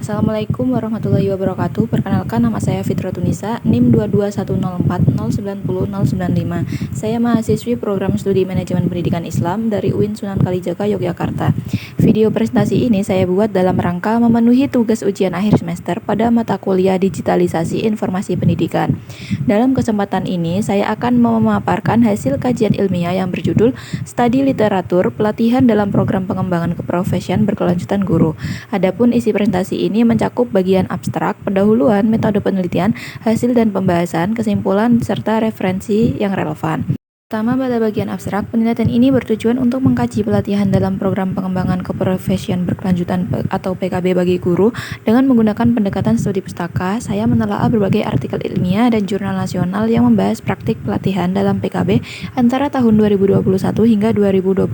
Assalamualaikum warahmatullahi wabarakatuh. Perkenalkan, nama saya Fitratunisa, NIM 22104090095. Saya mahasiswi program studi manajemen pendidikan Islam dari UIN Sunan Kalijaga, Yogyakarta. Video presentasi ini saya buat dalam rangka memenuhi tugas ujian akhir semester pada mata kuliah Digitalisasi Informasi Pendidikan. Dalam kesempatan ini, saya akan memaparkan hasil kajian ilmiah yang berjudul Studi Literatur Pelatihan dalam Program Pengembangan Keprofesian Berkelanjutan Guru. Adapun isi presentasi ini mencakup bagian abstrak, pendahuluan, metode penelitian, hasil dan pembahasan, kesimpulan, serta referensi yang relevan. Pertama, pada bagian abstrak, penelitian ini bertujuan untuk mengkaji pelatihan dalam program pengembangan keprofesian berkelanjutan atau PKB bagi guru dengan menggunakan pendekatan studi pustaka. Saya menelaah berbagai artikel ilmiah dan jurnal nasional yang membahas praktik pelatihan dalam PKB antara tahun 2021 hingga 2022.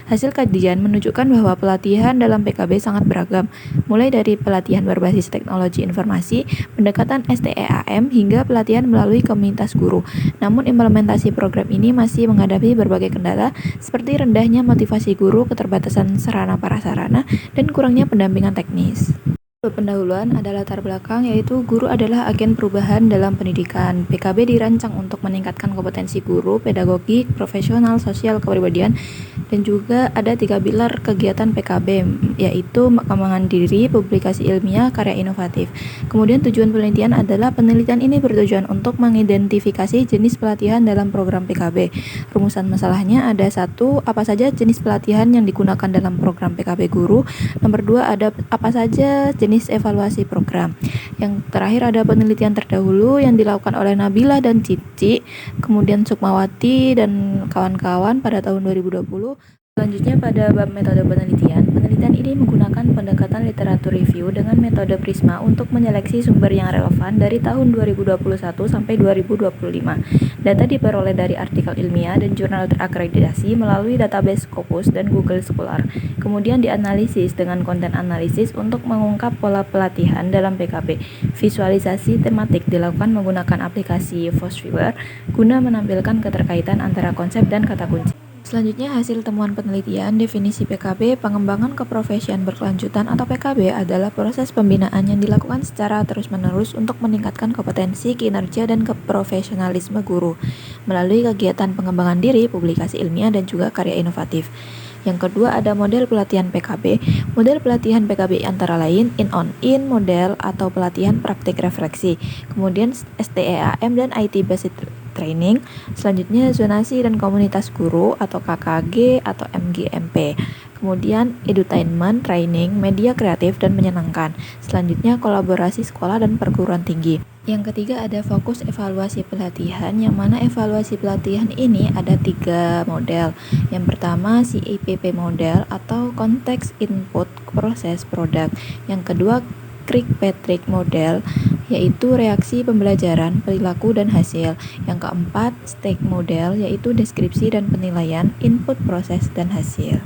Hasil kajian menunjukkan bahwa pelatihan dalam PKB sangat beragam, mulai dari pelatihan berbasis teknologi informasi, pendekatan STEAM, hingga pelatihan melalui komunitas guru. Namun implementasi program ini masih menghadapi berbagai kendala seperti rendahnya motivasi guru, keterbatasan sarana prasarana, dan kurangnya pendampingan teknis. Pendahuluan ada latar belakang, yaitu guru adalah agen perubahan dalam pendidikan. PKB dirancang untuk meningkatkan kompetensi guru, pedagogik, profesional, sosial, kepribadian, dan juga ada 3 pilar kegiatan PKB, yaitu pengembangan diri, publikasi ilmiah, karya inovatif. Kemudian tujuan penelitian adalah penelitian ini bertujuan untuk mengidentifikasi jenis pelatihan dalam program PKB. Rumusan masalahnya ada 1, apa saja jenis pelatihan yang digunakan dalam program PKB guru. Nomor 2, ada apa saja jenis evaluasi program. Yang terakhir ada penelitian terdahulu yang dilakukan oleh Nabila dan Cici, kemudian Sukmawati dan kawan-kawan pada tahun 2020. Selanjutnya pada bab metode penelitian. Penelitian ini menggunakan pendekatan literatur review dengan metode Prisma untuk menyeleksi sumber yang relevan dari tahun 2021 sampai 2025. Data diperoleh dari artikel ilmiah dan jurnal terakreditasi melalui database Scopus dan Google Scholar. Kemudian dianalisis dengan konten analisis untuk mengungkap pola pelatihan dalam PKB. Visualisasi tematik dilakukan menggunakan aplikasi Fosviewer guna menampilkan keterkaitan antara konsep dan kata kunci. Selanjutnya, hasil temuan penelitian. Definisi PKB, pengembangan keprofesian berkelanjutan atau PKB adalah proses pembinaan yang dilakukan secara terus-menerus untuk meningkatkan kompetensi, kinerja, dan keprofesionalisme guru melalui kegiatan pengembangan diri, publikasi ilmiah, dan juga karya inovatif. Yang kedua, ada model pelatihan PKB. Model pelatihan PKB antara lain in-on-in model atau pelatihan praktik refleksi, kemudian STEAM dan IT Based Training. Selanjutnya, zonasi dan komunitas guru atau KKG atau MGMP. Kemudian edutainment, training, media kreatif dan menyenangkan. Selanjutnya, kolaborasi sekolah dan perguruan tinggi. Yang ketiga, ada fokus evaluasi pelatihan, yang mana evaluasi pelatihan ini ada 3 model. Yang pertama, CIPP model atau konteks input proses produk. Yang kedua, Kirkpatrick model, yaitu reaksi pembelajaran, perilaku, dan hasil. Yang keempat, Stake model, yaitu deskripsi dan penilaian, input, proses, dan hasil.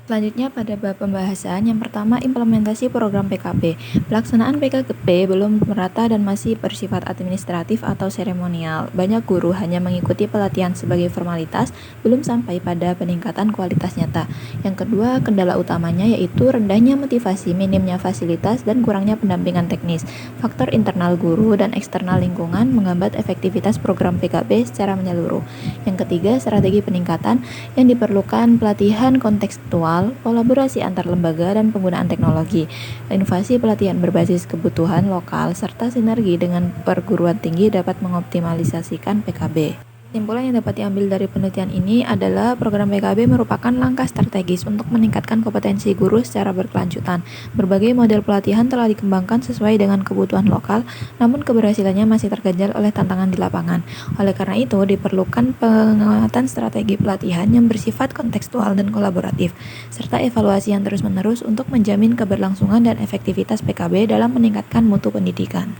Selanjutnya pada bab pembahasan, yang pertama implementasi program PKB. Pelaksanaan PKB belum merata dan masih bersifat administratif atau seremonial. Banyak guru hanya mengikuti pelatihan sebagai formalitas, belum sampai pada peningkatan kualitas nyata. Yang kedua, kendala utamanya yaitu rendahnya motivasi, minimnya fasilitas, dan kurangnya pendampingan teknis. Faktor internal guru dan eksternal lingkungan menghambat efektivitas program PKB secara menyeluruh. Yang ketiga, strategi peningkatan yang diperlukan pelatihan kontekstual, kolaborasi antar lembaga, dan penggunaan teknologi. Inovasi pelatihan berbasis kebutuhan lokal serta sinergi dengan perguruan tinggi dapat mengoptimalisasikan PKB. Kesimpulan yang dapat diambil dari penelitian ini adalah program PKB merupakan langkah strategis untuk meningkatkan kompetensi guru secara berkelanjutan. Berbagai model pelatihan telah dikembangkan sesuai dengan kebutuhan lokal, namun keberhasilannya masih terganjal oleh tantangan di lapangan. Oleh karena itu, diperlukan penguatan strategi pelatihan yang bersifat kontekstual dan kolaboratif, serta evaluasi yang terus-menerus untuk menjamin keberlangsungan dan efektivitas PKB dalam meningkatkan mutu pendidikan.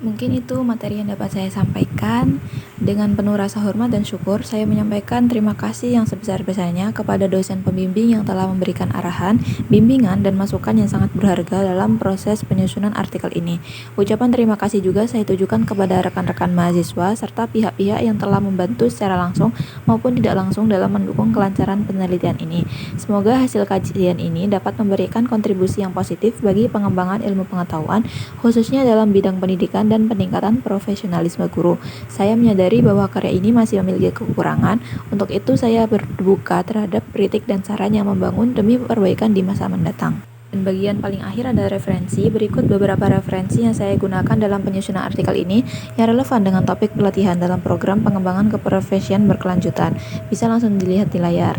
Mungkin itu materi yang dapat saya sampaikan. Dengan penuh rasa hormat dan syukur, saya menyampaikan terima kasih yang sebesar-besarnya kepada dosen pembimbing yang telah memberikan arahan, bimbingan, dan masukan yang sangat berharga dalam proses penyusunan artikel ini. Ucapan terima kasih juga saya tujukan kepada rekan-rekan mahasiswa serta pihak-pihak yang telah membantu secara langsung maupun tidak langsung dalam mendukung kelancaran penelitian ini. Semoga hasil kajian ini dapat memberikan kontribusi yang positif bagi pengembangan ilmu pengetahuan, khususnya dalam bidang pendidikan dan peningkatan profesionalisme guru. Saya menyadari bahwa karya ini masih memiliki kekurangan, untuk itu saya berbuka terhadap kritik dan saran yang membangun demi perbaikan di masa mendatang. Dan bagian paling akhir ada referensi. Berikut beberapa referensi yang saya gunakan dalam penyusunan artikel ini yang relevan dengan topik pelatihan dalam program pengembangan keprofesian berkelanjutan. Bisa langsung dilihat di layar.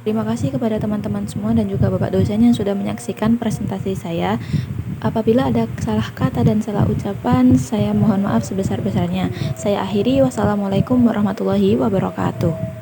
Terima kasih kepada teman-teman semua dan juga Bapak dosen yang sudah menyaksikan presentasi saya. Apabila ada salah kata dan salah ucapan, saya mohon maaf sebesar-besarnya. Saya akhiri, wassalamualaikum warahmatullahi wabarakatuh.